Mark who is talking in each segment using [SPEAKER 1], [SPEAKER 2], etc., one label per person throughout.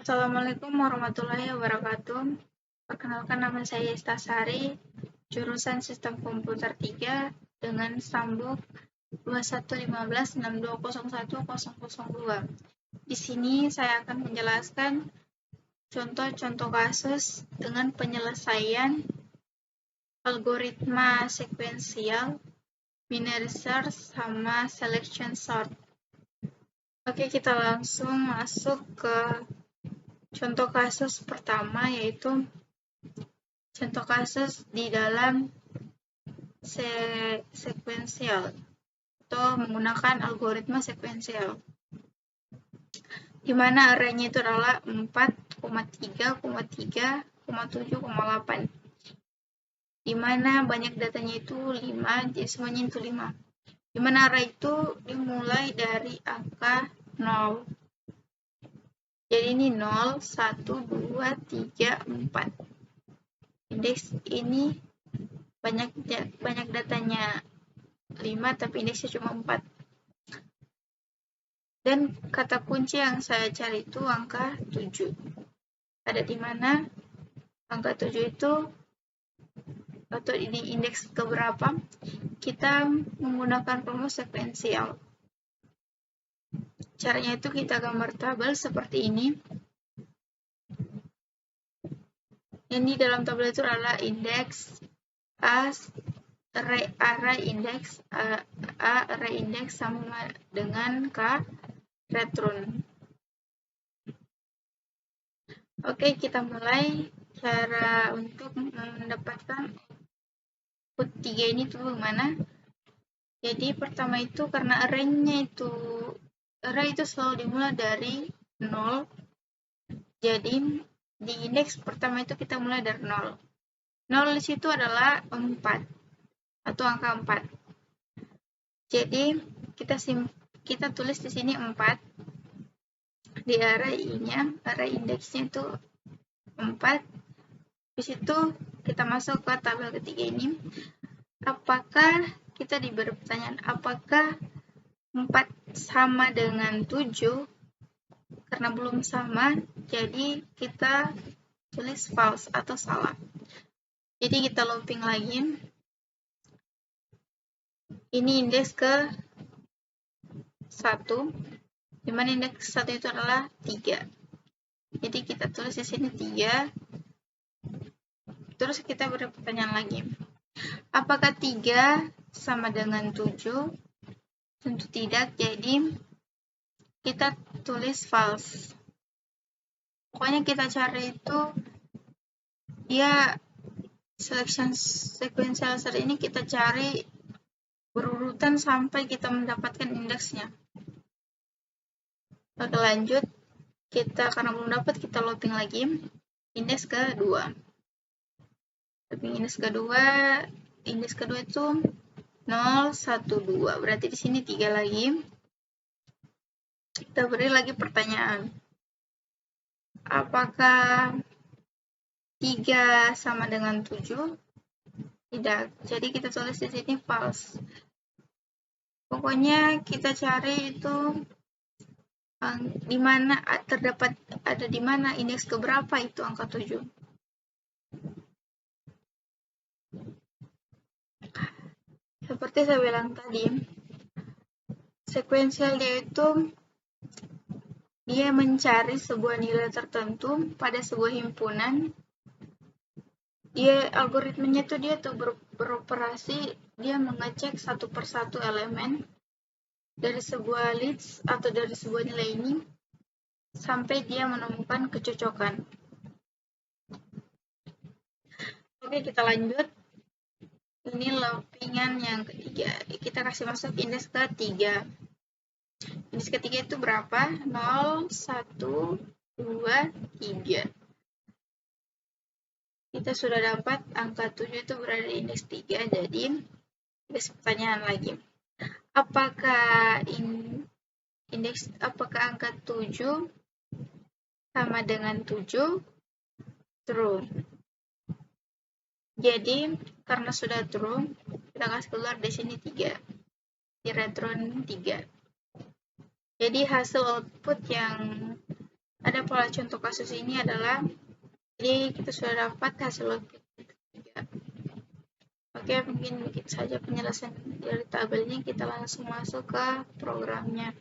[SPEAKER 1] Assalamualaikum warahmatullahi wabarakatuh. Perkenalkan, nama saya Istasari, jurusan Sistem Komputer 3 dengan sambung 211562010002. Di sini saya akan menjelaskan contoh-contoh kasus dengan penyelesaian algoritma sekuensial, binary search, sama selection sort. Oke, kita langsung masuk ke contoh kasus pertama, yaitu contoh kasus di dalam sekuensial atau menggunakan algoritma sekuensial, di mana arraynya itu adalah 4,3,3,7,8, di mana banyak datanya itu 5, jadi semuanya itu 5. Di mana array itu dimulai dari angka 0. Jadi ini 0, 1, 2, 3, 4. Indeks ini banyak datanya 5, tapi indeksnya cuma 4. Dan kata kunci yang saya cari itu angka 7. Ada di mana angka 7 itu, atau ini indeks keberapa? Kita menggunakan rumus sekuensial. Caranya itu kita gambar tabel seperti ini. Yang di dalam tabel itu adalah indeks A, array index A array index sama dengan K return. Oke, kita mulai cara untuk mendapatkan output 3 ini tuh gimana? Jadi pertama itu karena array itu selalu dimulai dari 0. Jadi di indeks pertama itu kita mulai dari 0. 0 di situ adalah 4 atau angka 4. Jadi kita tulis di sini 4. Di array-nya, array indeksnya itu 4. Di situ kita masuk ke tabel ketiga ini. Apakah kita diberi pertanyaan, apakah 4 sama dengan 7? Karena belum sama, jadi kita tulis false atau salah. Jadi kita looping lagi. Ini indeks ke 1, di mana indeks 1 itu adalah 3. Jadi kita tulis di sini 3. Terus kita beri pertanyaan lagi. Apakah 3 sama dengan 7? Tentu tidak, jadi kita tulis false. Pokoknya kita cari itu, ya selection sequential search ini kita cari berurutan sampai kita mendapatkan indeksnya. Oke, lanjut. Karena belum dapat, kita looping lagi. Indeks kedua. Looping indeks kedua itu 0, 1, 2. Berarti di sini 3 lagi. Kita beri lagi pertanyaan. Apakah 3 sama dengan 7? Tidak. Jadi kita tulis di sini false. Pokoknya kita cari itu di mana ada di mana indeks keberapa itu angka 7. Seperti saya bilang tadi, sekuensial dia mencari sebuah nilai tertentu pada sebuah himpunan. Algoritmanya itu dia tuh beroperasi, dia mengecek satu persatu elemen dari sebuah list atau dari sebuah nilai ini sampai dia menemukan kecocokan. Oke, kita lanjut. Ini loopingan yang ketiga. Kita kasih masuk indeks ketiga. Indeks ketiga itu berapa? 0, 1, 2, 3. Kita sudah dapat angka 7 itu berada di indeks 3. Jadi, indeks pertanyaan lagi. Apakah angka 7 sama dengan 7? True. Jadi, karena sudah true, kita kasih keluar di sini 3. Di return 3. Jadi, hasil output yang ada pola contoh kasus ini adalah, jadi kita sudah dapat hasil output 3. Oke, mungkin begitu saja penjelasan dari tabelnya. Kita langsung masuk ke programnya.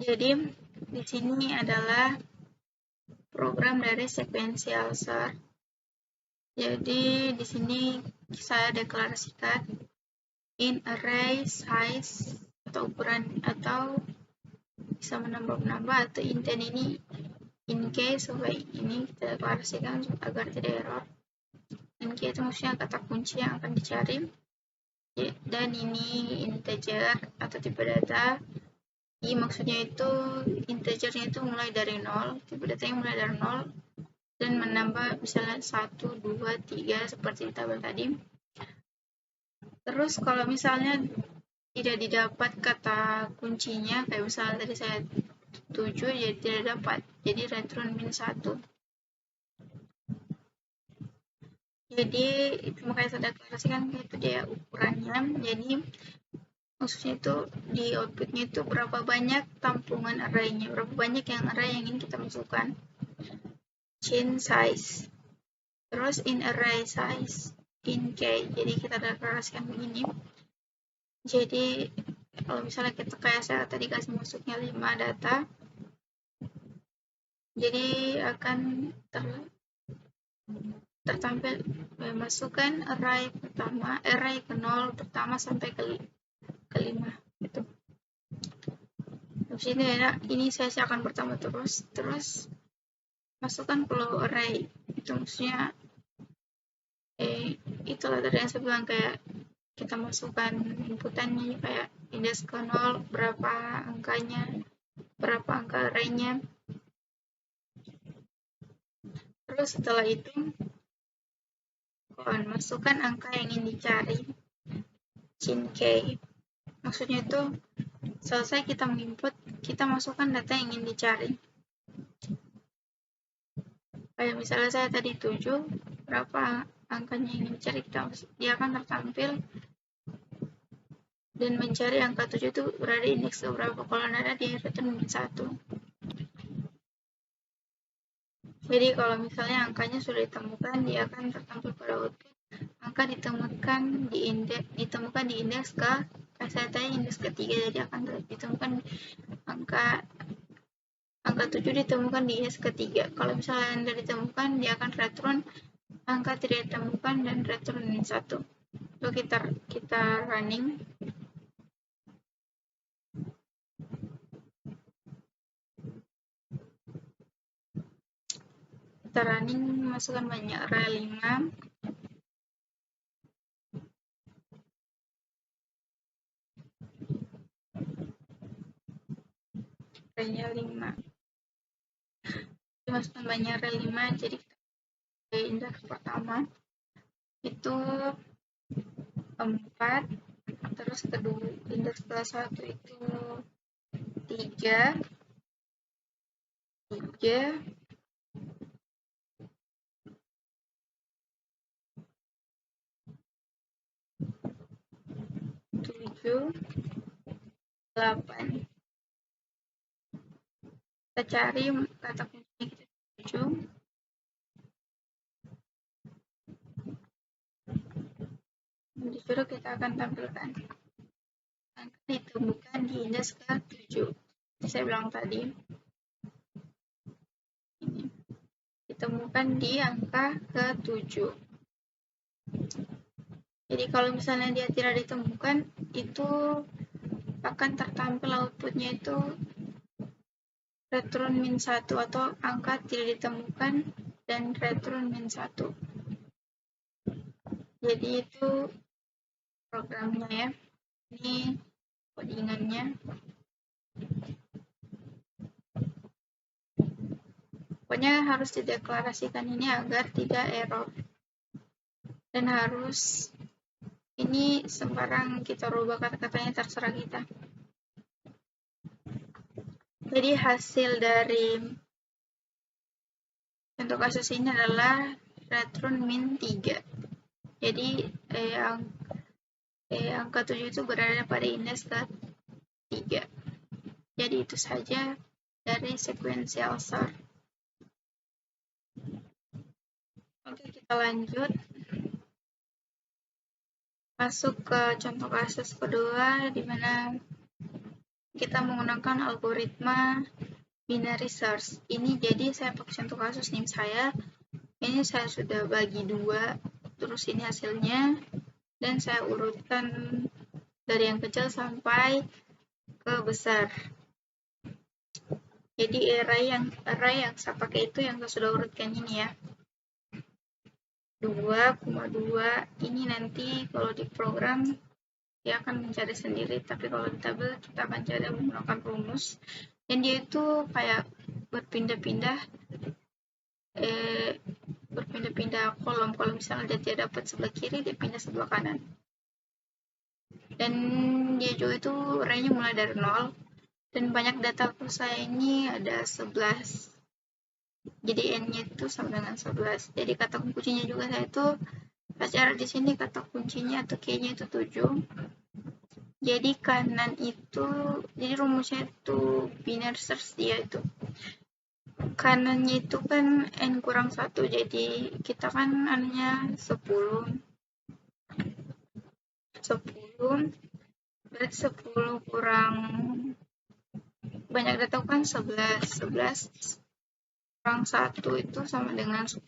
[SPEAKER 1] Jadi di sini adalah program dari sequential sort. Jadi di sini saya deklarasikan in array size atau ukuran, atau bisa menambah-menambah, atau intent ini in case supaya ini kita deklarasikan agar tidak error. In case itu maksudnya kata kunci yang akan dicari, dan ini integer atau tipe data. I maksudnya itu integernya itu mulai dari 0, tipe datanya mulai dari 0 dan menambah misalnya 1, 2, 3 seperti di tabel tadi. Terus kalau misalnya tidak didapat kata kuncinya, kayak misalnya tadi saya 7 jadi tidak dapat, jadi return min 1. Jadi itu makanya saya deklarasikan itu dia ukurannya. Jadi maksudnya itu di outputnya itu berapa banyak tampungan arraynya, berapa banyak yang array yang ingin kita masukkan. Chain size. Terus in array size in k. Jadi kita deklarasikan begini. Jadi kalau misalnya kita kayak saya tadi kasih masuknya 5 data, jadi akan tertampil masukkan array pertama, array ke 0 pertama sampai ke 5 gitu. Terus ini saya akan bertambah terus masukkan flow array, itu maksudnya itulah tadi yang saya bilang, kayak kita masukkan inputannya kayak index ke 0 berapa angkanya, berapa angka arraynya. Terus setelah itu masukkan angka yang ingin dicari, chain k. Maksudnya itu selesai kita menginput, kita masukkan data yang ingin dicari. Kayak misalnya saya tadi 7, berapa angkanya yang ingin dicari, dia akan tertampil dan mencari angka 7 itu berada di indeks berapa. Kalau ada di return min 1. Jadi kalau misalnya angkanya sudah ditemukan, dia akan tertampil pada output. Angka ditemukan di indeks ke, saya tadi indeks ketiga, jadi akan ditemukan angka 7 ditemukan di indeks ketiga. Kalau misalnya tidak ditemukan, dia akan return angka tidak ditemukan dan return min 1. Lalu kita running. Kita running, masukkan banyak array 5. Arraynya 5. Masukkan banyak array 5, jadi indeks pertama itu 4, terus kedua indeks kelas 1 itu 3, 7, 8. Kita cari kata kuncinya kita 7. Disuruh kita akan tampilkan angka ditemukan di indeks ke 7. Saya bilang tadi ini ditemukan di angka ke 7. Jadi kalau misalnya dia tidak ditemukan, itu akan tertampil outputnya itu return min 1 atau angka tidak ditemukan dan return min 1. Jadi itu programnya ya. Ini codingannya. Pokoknya harus dideklarasikan ini agar tidak error. Dan harus ini sembarang kita rubah kata-katanya, terserah kita. Jadi hasil dari contoh kasus ini adalah return min 3. Jadi angka 7 itu berada pada indeks ke-3. Jadi itu saja dari sequential sort. Oke, kita lanjut. Masuk ke contoh kasus kedua, di mana kita menggunakan algoritma binary search. Ini jadi saya pakai contoh kasus NIM saya. Ini saya sudah bagi 2, terus ini hasilnya, dan saya urutkan dari yang kecil sampai ke besar. Jadi array yang saya pakai itu yang saya sudah urutkan ini ya. 2,2 ini nanti kalau di program dia akan mencari sendiri, tapi kalau di tabel kita akan cari menggunakan rumus, dan dia itu kayak berpindah-pindah kolom. Kalau misalnya dia tidak dapat sebelah kiri, dia pindah sebelah kanan. Dan dia juga itu array-nya mulai dari 0, dan banyak dataku saya ini ada 11. Jadi n-nya itu sama dengan 11. Jadi kata kuncinya juga saya itu secara di sini kata kuncinya atau key-nya itu 7. Jadi kanan itu, jadi rumusnya itu binary search dia itu. Kanannya itu kan n kurang 1, jadi kita kan n-nya 10. Berarti 10 kurang banyak data kan 11 kurang 1 itu sama dengan 10.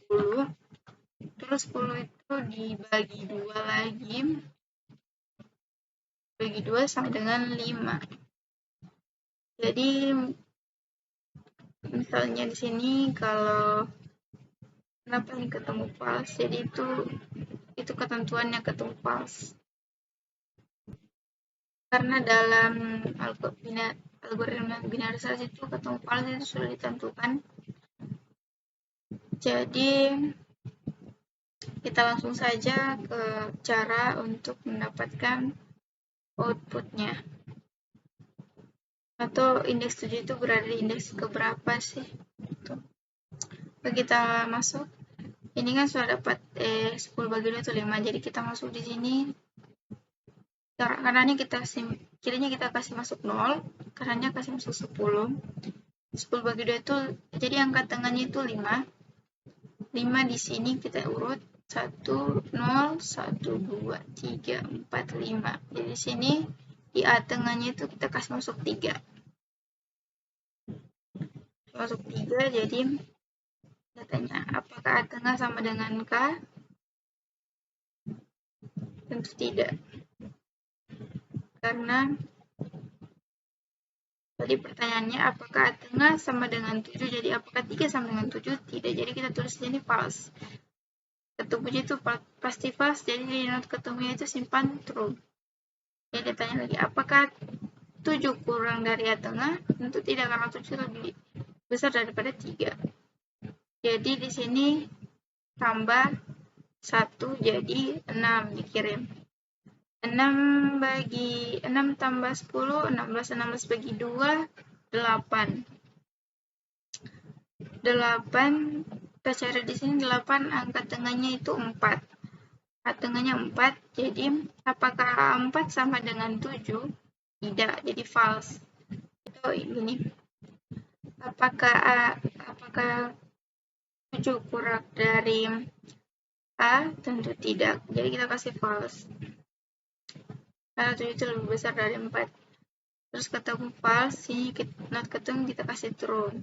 [SPEAKER 1] Terus 10 itu dibagi 2 lagi. Bagi 2 sama dengan 5. Jadi misalnya di sini kalau kenapa ini ketemu false, jadi itu ketentuannya ketemu false. Karena dalam algoritma binary search itu ketemu false itu sudah ditentukan. Jadi kita langsung saja ke cara untuk mendapatkan outputnya. Atau indeks 7 itu berada di indeks keberapa sih? Kita masuk. Ini kan sudah dapat 10 bagi 2 itu 5. Jadi kita masuk di sini. Kanannya kirinya kita kasih masuk 0, kanannya kasih masuk 10. 10 bagi 2 itu, jadi angka tengahnya itu 5. 5 di sini kita urut 1, 0, 1, 2, 3, 4, 5. Jadi di sini di A tengahnya itu kita kasih masuk 3. Masuk 3, jadi datanya apakah A tengah sama dengan K? Tentu tidak. Karena tadi pertanyaannya apakah A tengah sama dengan 7, jadi apakah 3 sama dengan 7? Tidak, jadi kita tulis di sini false. Ketemunya itu pasti false, jadi di not ketemunya itu simpan true. Jadi ditanya lagi, apakah 7 kurang dari A tengah? Tentu tidak, karena 7 lebih besar daripada 3. Jadi di sini tambah 1, jadi 6 dikirim. 6 tambah 10, 16 bagi 2, 8. 8, kita cari di sini 8, angka tengahnya itu 4. Angka tengahnya 4, jadi apakah 4 sama dengan 7? Tidak, jadi false. Itu ini. Apakah 7 kurang dari A? Tentu tidak, jadi kita kasih false. Karena 7 itu lebih besar dari 4. Terus ketemu false, ini not ketemu kita kasih true.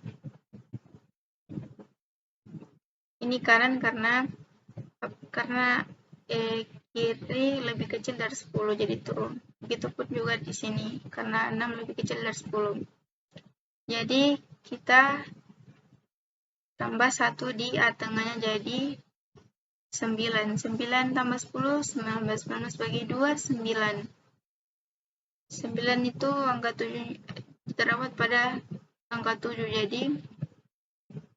[SPEAKER 1] Ini kanan karena kiri lebih kecil dari 10, jadi true. Begitupun juga di sini, karena 6 lebih kecil dari 10. Jadi kita tambah 1 di A tengahnya, jadi 9. 9 tambah 10, 19. 19 bagi 2, 9. 9 itu angka 7 terdapat pada angka 7, jadi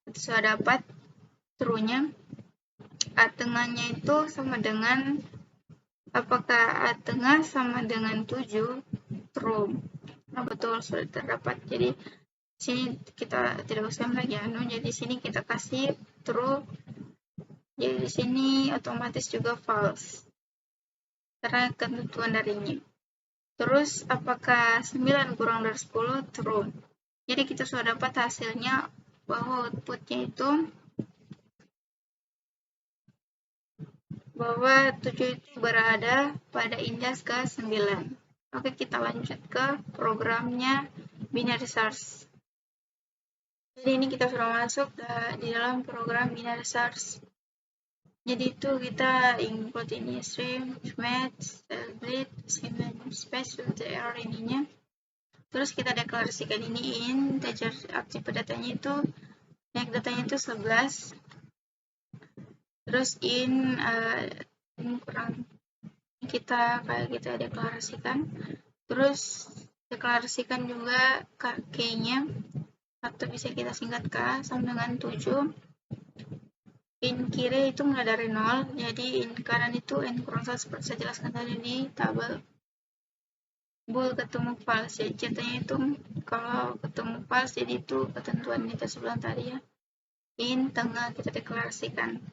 [SPEAKER 1] kita sudah dapat true-nya. A tengahnya itu sama dengan, apakah A tengah sama dengan 7? True. Nah, betul, sudah terdapat. Jadi sini kita tidak usah lagi jadi sini kita kasih true. Jadi di sini otomatis juga false. karena ketentuan darinya. Terus apakah 9 kurang dari 10? True. Jadi kita sudah dapat hasilnya bahwa outputnya itu bahwa 7 itu berada pada indeks ke 9. Oke, kita lanjut ke programnya binary search. Jadi ini kita sudah masuk di dalam program binary search. Jadi itu kita input ini stream, match, celebrate, space, error ininya. Terus kita deklarasikan ini integer aktif datanya itu, naik datanya itu 11. Terus kurang kita deklarasikan. Terus deklarasikan juga k-nya, atau bisa kita singkat k sama dengan 7. In kiri itu mulai dari 0, jadi in kanan itu n kurang 1 seperti saya jelaskan tadi di tabel. Bool ketemu false, ya ceritanya itu kalau ketemu false, jadi itu ketentuan kita sebelum tadi ya. In tengah kita deklarasikan.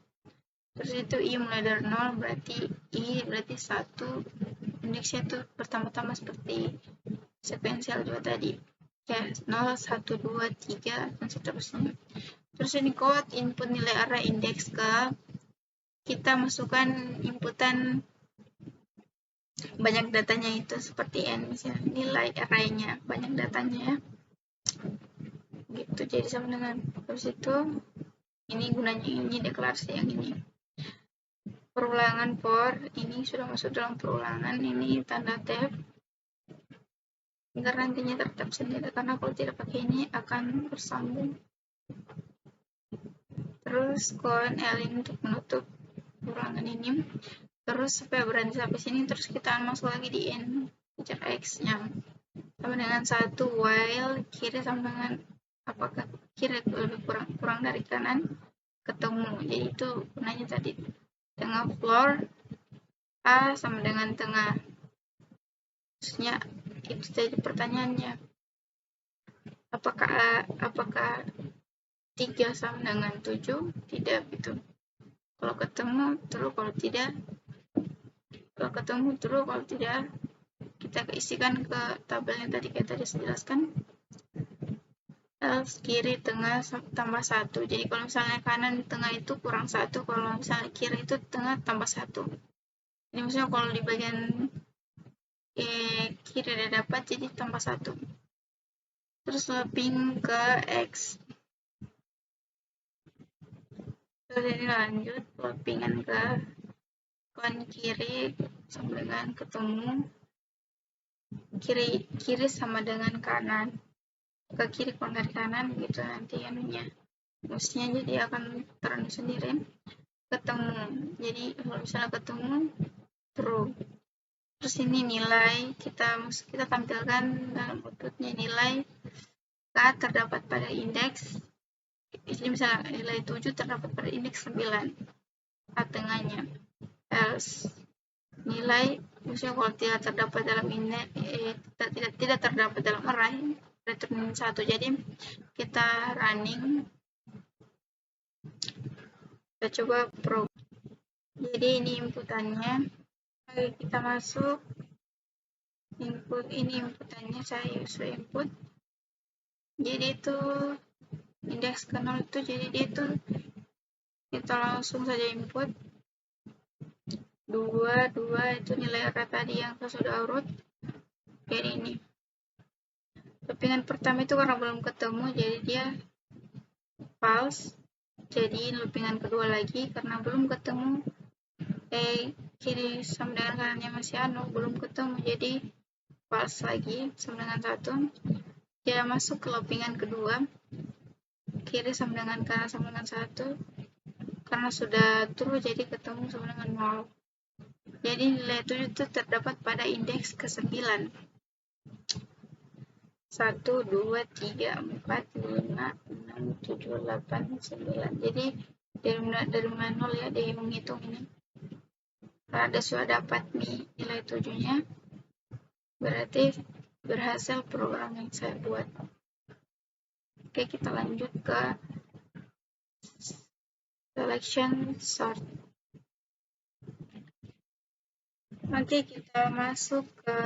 [SPEAKER 1] Terus itu i mulai dari 0, berarti i berarti 1. Indeksnya itu pertama-tama seperti sekuensial juga tadi. Kayak 0, 1, 2, 3, dan seterusnya. Terus ini code input nilai array indeks ke, kita masukkan inputan banyak datanya itu seperti n, misalnya nilai arraynya banyak datanya ya, gitu. Jadi sama dengan terus itu ini gunanya ini deklarasi yang ini. Perulangan for ini sudah masuk dalam perulangan, ini tanda tab agar nantinya tertab sendiri, karena kalau tidak pakai ini akan bersambung. Terus colon lin untuk menutup ulangan ini. Terus supaya berhenti sampai sini, terus kita masuk lagi di integer x nya sama dengan 1, while kiri sama dengan apakah kiri lebih kurang dari kanan ketemu. Jadi itu gunanya tadi tengah floor a sama dengan tengah. Maksudnya itu tadi pertanyaannya, apakah 3 sama dengan 7? Tidak, gitu. Kalau ketemu true, kalau tidak, kalau ketemu true, kalau tidak kita isikan ke tabelnya tadi kayak tadi saya jelaskan. Else kiri tengah tambah 1. Jadi kalau misalnya kanan tengah itu kurang 1, kalau misalnya kiri itu tengah tambah 1. Ini misalnya kalau di bagian kiri ada dapat, jadi tambah 1. Terus looping ke x. Terus ini lanjut loopingan ke kanan kiri sama dengan ketemu kiri sama dengan kanan, ke kiri kurang dari kanan gitu nanti anunya, maksudnya jadi akan terang sendiri ketemu. Jadi kalau misalnya ketemu true. Terus ini nilai kita tampilkan dalam outputnya, nilai k terdapat pada indeks. Jadi misalnya nilai 7 terdapat pada indeks 9, a tengahnya. Else nilai misalnya kalau tidak terdapat dalam tidak terdapat dalam array, return 1. Jadi kita running, kita coba pro. Jadi ini inputannya. Oke, kita masuk input, ini inputannya saya user input. Jadi itu indeks ke 0 itu, jadi dia itu kita langsung saja input 2 itu nilai array tadi yang saya sudah urut. Jadi ini loopingan pertama itu karena belum ketemu, jadi dia false. Jadi loopingan kedua lagi karena belum ketemu, kiri sama dengan kanannya masih belum ketemu, jadi false lagi sama dengan 1. Dia masuk ke loopingan kedua, kiri sama dengan kanan sama dengan 1. Karena sudah true, jadi ketemu sama dengan 0. Jadi nilai 7 itu terdapat pada indeks ke 9. 1, 2, 3, 4, 5, 6, 7, 8, 9. Jadi dari mulai 0 ya, dia menghitung ini. Kalau ada sudah dapat nilai 7-nya, berarti berhasil program yang saya buat. Oke, kita lanjut ke selection sort. Oke, kita masuk ke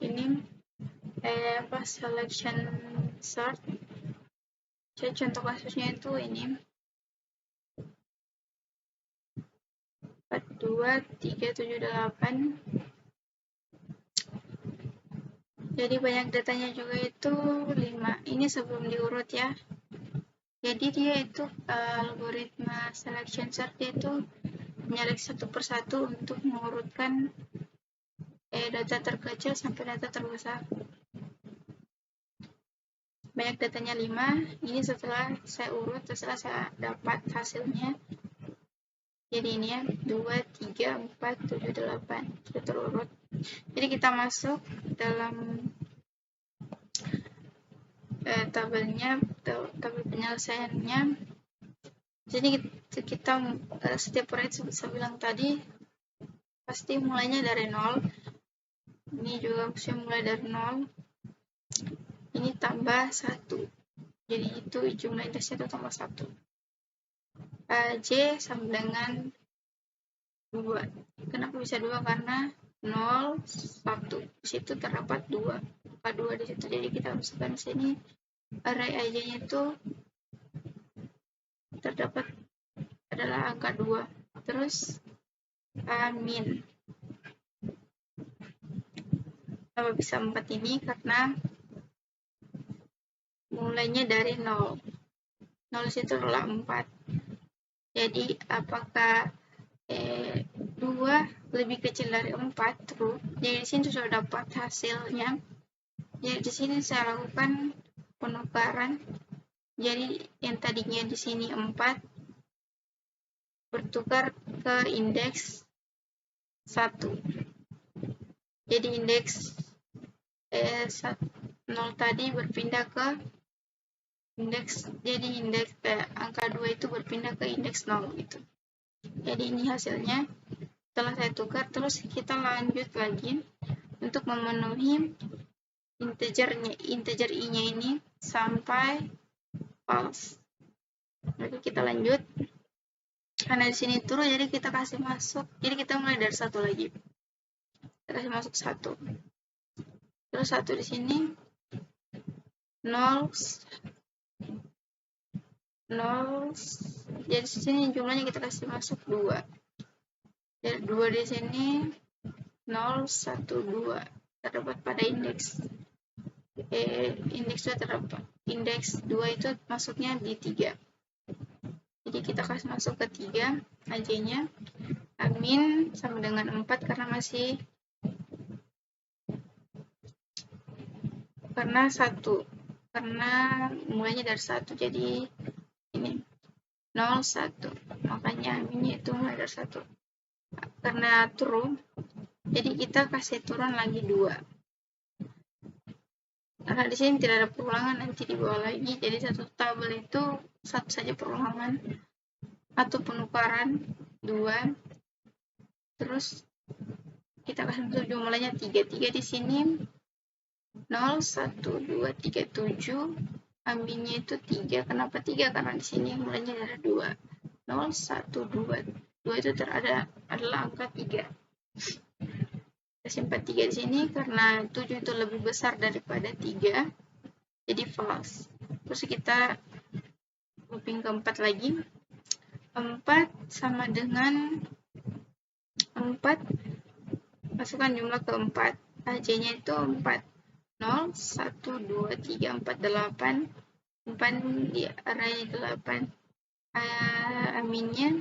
[SPEAKER 1] ini selection sort. Jadi contoh kasusnya itu ini 42378. Jadi banyak datanya juga itu 5. Ini sebelum diurut ya. Jadi dia itu algoritma selection sort dia itu menyeleksi satu persatu untuk mengurutkan data terkecil sampai data terbesar. Banyak datanya 5. Ini setelah saya urut, setelah saya dapat hasilnya. Jadi ini ya 2, 3, 4, 7, 8 sudah terurut. Jadi kita masuk dalam tabelnya, tabel penyelesaiannya. Jadi kita setiap proyek saya bilang tadi pasti mulainya dari 0. Ini juga mesti mulai dari 0. Ini tambah 1. Jadi itu jumlah indeksnya itu tambah 1. J sama dengan 2. Kenapa bisa 2? Karena 0, 1. Di situ terdapat 2. Angka 2 di situ. Jadi kita masukkan di sini array IJ-nya itu terdapat adalah angka 2. Terus min. Kenapa bisa 4 ini? Karena mulainya dari 0. 0 situ adalah 4. Jadi apakah 2 lebih kecil dari 4? True. Jadi di sini sudah dapat hasilnya. Jadi di sini saya lakukan penukaran. Jadi yang tadinya di sini 4 bertukar ke indeks 1. Jadi indeks 0 tadi berpindah ke indeks, jadi indeks angka 2 itu berpindah ke indeks 0 gitu. Jadi ini hasilnya. Setelah saya tukar, terus kita lanjut lagi untuk memenuhi integer i-nya ini sampai false. Lalu kita lanjut. Karena di sini turun, jadi kita kasih masuk. Jadi kita mulai dari 1 lagi. Kita kasih masuk 1. Terus 1 di sini 0, 0. Jadi di sini jumlahnya kita kasih masuk 2. Jadi 2 di sini 0, 1, 2 terdapat pada indeks. Indeks 2 terdapat. Indeks 2 itu masuknya di 3. Jadi kita kasih masuk ke 3 AJ-nya. Min sama dengan 4 karena masih karena 1. Karena mulainya dari 1. Jadi ini 0, 1. Makanya minnya itu mulai dari 1. Karena true, jadi kita kasih turun lagi 2. Karena di sini tidak ada perulangan, nanti di bawah lagi. Jadi satu tabel itu satu saja perulangan atau penukaran 2. Terus kita kasih jumlahnya 3. 3 di sini 0, 1, 2, 3, 7. Ambilnya itu 3. Kenapa 3? Karena di sini mulainya dari 2. 0, 1, 2. 2 itu adalah angka 3. Kita simpan 3 di sini karena 7 itu lebih besar daripada 3. Jadi false. Terus kita looping ke 4 lagi. 4 sama dengan 4. Masukkan jumlah ke 4. AJ-nya itu 4. 0, 1, 2, 3, 4, 8. 4 di array 8. Aminnya.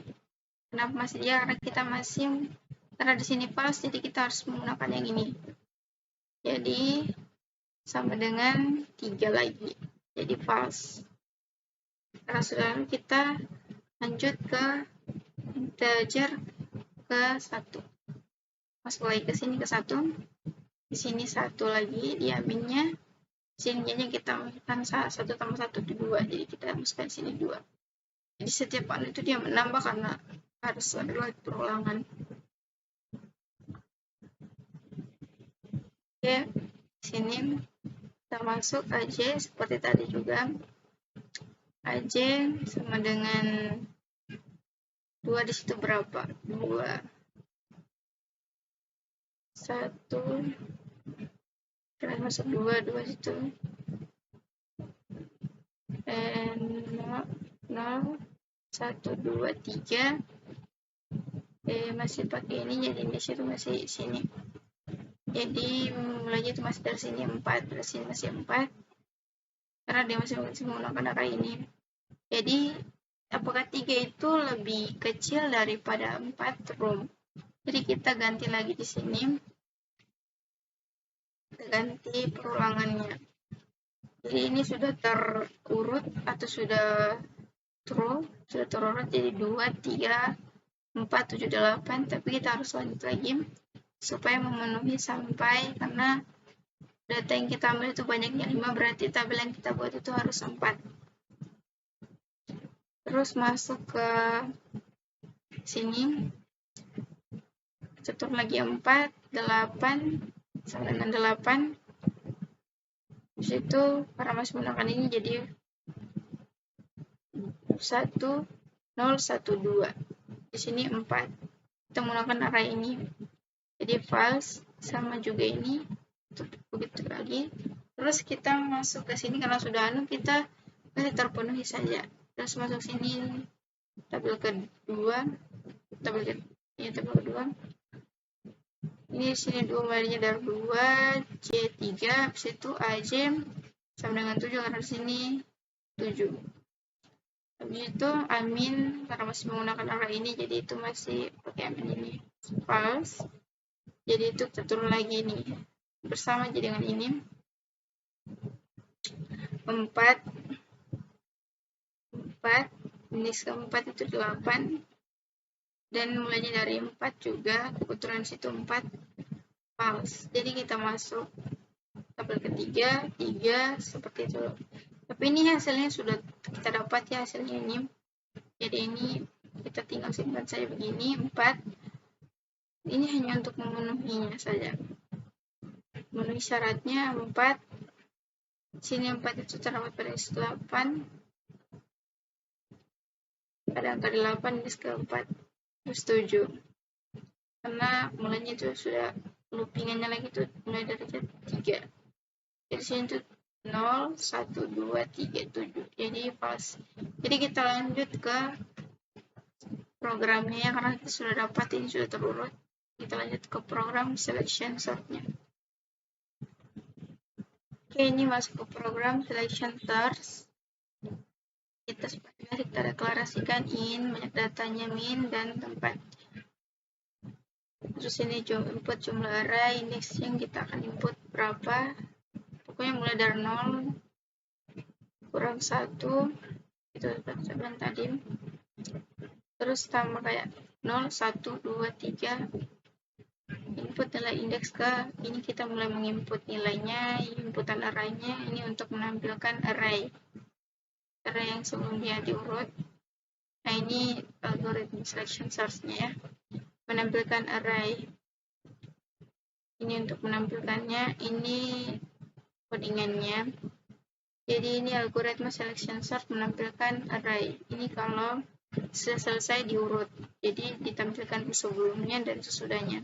[SPEAKER 1] Kenapa masih dia? Karena kita masih, karena di sini false, jadi kita harus menggunakan yang ini. Jadi sama dengan 3 lagi. Jadi false. Karena sudah kita lanjut ke integer ke 1. Masuk lagi ke sini ke 1. Di sini 1 lagi di aminnya. Sininya kita masukkan 1 tambah 1 itu 2. Jadi kita masukkan sini 2. Jadi setiap kali itu dia menambah karena harus ada perulangan. Oke, sini kita masuk aja seperti tadi juga. AJ sama dengan 2 di situ berapa? 2 1 kita masuk 2 situ dan 0 1 2 3 masih pakai ini, jadi di situ masih sini, jadi mulainya itu masih dari sini 4, dari sini masih 4 karena dia masih menggunakan array ini. Jadi apakah 3 itu lebih kecil daripada 4 room? Jadi kita ganti lagi di sini, kita ganti perulangannya. Jadi ini sudah terurut atau sudah terurut jadi 2, 3, 4, 7, 8, tapi kita harus lanjut lagi supaya memenuhi sampai, karena data yang kita ambil itu banyaknya 5, berarti tabel yang kita buat itu harus 4. Terus masuk ke sini, catur lagi 4, 8, sama dengan 8. Di situ karena masih menggunakan ini jadi 1, 0, 1, 2. Di sini 4. Kita menggunakan array ini. Jadi false, sama juga ini. Begitu lagi. Terus kita masuk ke sini karena sudah kita masih terpenuhi saja. Terus masuk sini tabel kedua, tabel kedua. Ini di sini 2 mulainya dari 2, C3, habis itu AJ sama dengan 7 karena di sini 7. Habis itu amin karena masih menggunakan array ini, jadi itu masih pakai amin ini. False. Jadi itu kita turun lagi ini. Bersama jadi dengan ini. 4, indeks keempat itu 8. Dan mulainya dari 4 juga, kebetulan situ 4. False. Jadi kita masuk tabel ketiga, 3, seperti itu. Tapi ini hasilnya sudah kita dapat ya, hasilnya ini. Jadi ini kita tinggal simpan saja begini, 4. Ini hanya untuk memenuhinya saja. Memenuhi syaratnya 4. Sini 4 itu terdapat pada indeks 8. Pada angka 8 indeks ke-4. Terus 7. Karena mulainya itu sudah loopingannya lagi itu mulai dari 3. Jadi sini itu 0, 1, 2, 3, 7. Jadi pas. Jadi kita lanjut ke programnya karena kita sudah dapat ini sudah terurut. Kita lanjut ke program selection sortnya. Oke, ini masuk ke program selection sort. Kita deklarasikan in, banyak datanya min dan tempat. Terus ini input jumlah array, indeks yang kita akan input berapa. Pokoknya mulai dari 0 kurang 1 itu saya bilang tadi. Terus tambah kayak 0, 1, 2, 3. Input nilai indeks ke, ini kita mulai menginput nilainya, inputan arraynya, ini untuk menampilkan array yang sebelumnya diurut. Nah ini algoritma selection source-nya ya, menampilkan array. Ini untuk menampilkannya, ini codingannya. Jadi ini algoritma selection sort menampilkan array. Ini kalau sudah selesai diurut, jadi ditampilkan sebelumnya dan sesudahnya.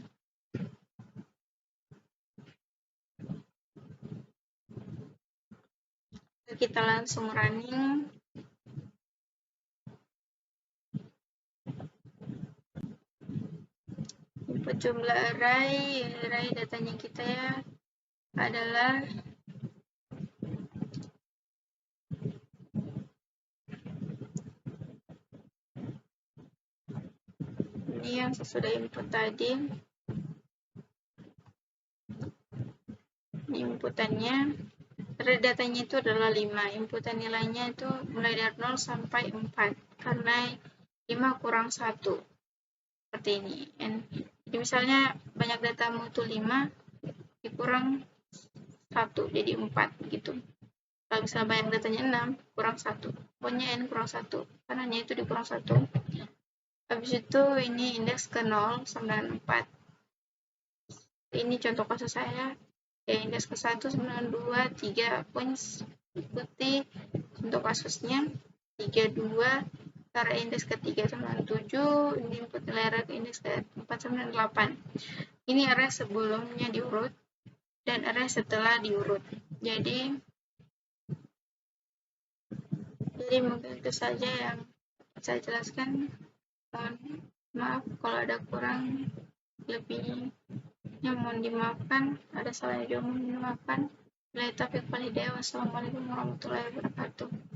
[SPEAKER 1] Kita langsung running. Input jumlah array datanya kita ya adalah ini yang sesudah input tadi. Ini inputannya. Datanya itu adalah 5. Inputan nilainya itu mulai dari 0 sampai 4. Karena 5 kurang 1. Seperti ini. Jadi misalnya banyak datamu itu 5 dikurang 1 jadi 4 gitu. Kalau misalnya banyak datanya 6 kurang 1. Pokoknya n kurang 1. Karena itu dikurang 1. Habis itu ini indeks ke 0 sama dengan 4. Ini contoh kasus saya. Indeks ke 1 sama dengan 2, 3. Pokoknya ikuti contoh kasusnya. 32, cara indeks ke 397, input nilai array ke indeks ke 498. Ini array sebelumnya diurut dan array setelah diurut. Jadi mungkin itu saja yang saya jelaskan. Mohon maaf kalau ada kurang lebihnya, mohon dimaafkan. Ada salahnya juga mohon dimaafkan. Wassalamualaikum warahmatullahi wabarakatuh.